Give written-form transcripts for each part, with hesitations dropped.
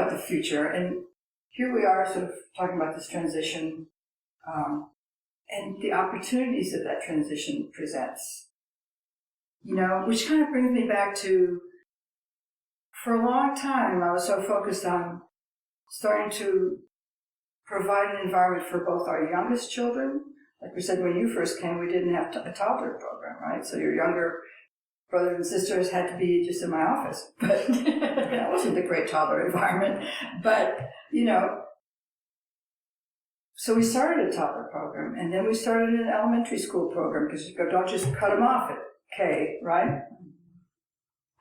about the future, and here we are sort of talking about this transition and the opportunities that that transition presents. Which kind of brings me back to, for a long time, I was so focused on starting to provide an environment for both our youngest children. Like we said, when you first came, we didn't have a toddler program, right? So your younger brothers and sisters had to be just in my office. But that wasn't a great toddler environment. But, so we started a toddler program, and then we started an elementary school program, because you go, don't just cut them off at K, right?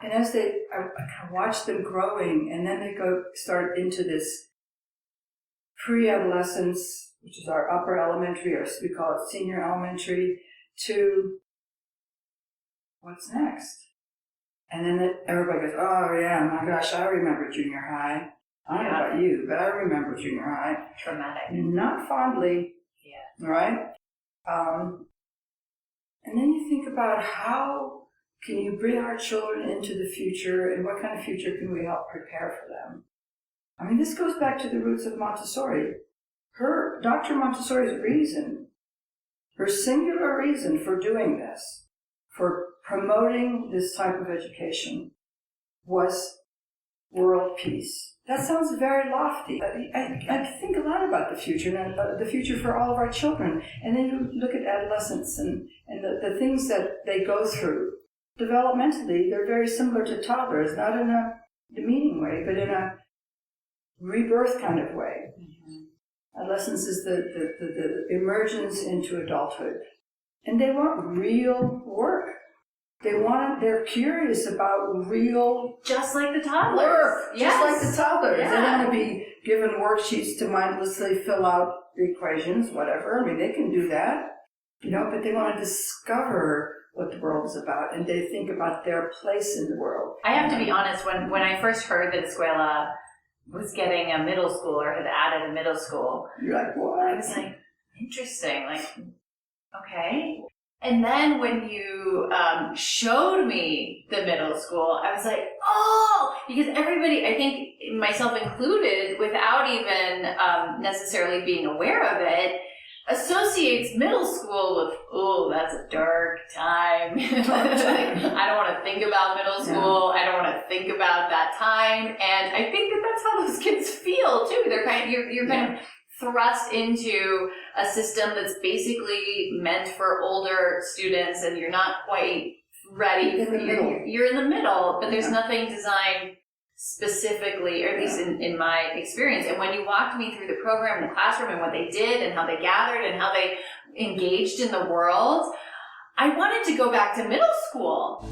And as I kind of watched them growing, and then they start into this pre-adolescence, which is our upper elementary, or we call it senior elementary, to what's next? And then everybody goes, oh yeah, my gosh, I remember junior high. I don't know about you, but I remember junior high. Traumatic. Not fondly. Yeah. Right? And then you think about how can you bring our children into the future, and what kind of future can we help prepare for them? I mean, this goes back to the roots of Montessori. Dr. Montessori's reason, her singular reason for doing this, for promoting this type of education, was world peace. That sounds very lofty. I think a lot about the future, and the future for all of our children. And then you look at adolescents and the things that they go through. Developmentally, they're very similar to toddlers, not in a demeaning way, but in a rebirth kind of way. Mm-hmm. Adolescence is the emergence into adulthood. And they want real work. They're curious about real just like the toddlers. Work, yes. Just like the toddlers. Yeah. They don't want to be given worksheets to mindlessly fill out the equations, whatever. I mean, they can do that, but they want to discover what the world is about, and they think about their place in the world. I have to be honest, when I first heard that Escuela was getting a middle school, or had added a middle school, you're like, what? I was like, interesting, okay. And then when you showed me the middle school, I was like, oh, because everybody, I think myself included, without even necessarily being aware of it, associates middle school with, oh, that's a dark time. I don't want to think about middle school. Yeah. I don't want to think about that time. And I think that's how those kids feel too. They're you're kind of thrust into a system that's basically meant for older students, and you're not quite ready. You're in the middle, but there's nothing designed specifically, or at least in my experience. And when you walked me through the program in the classroom and what they did and how they gathered and how they engaged in the world, I wanted to go back to middle school.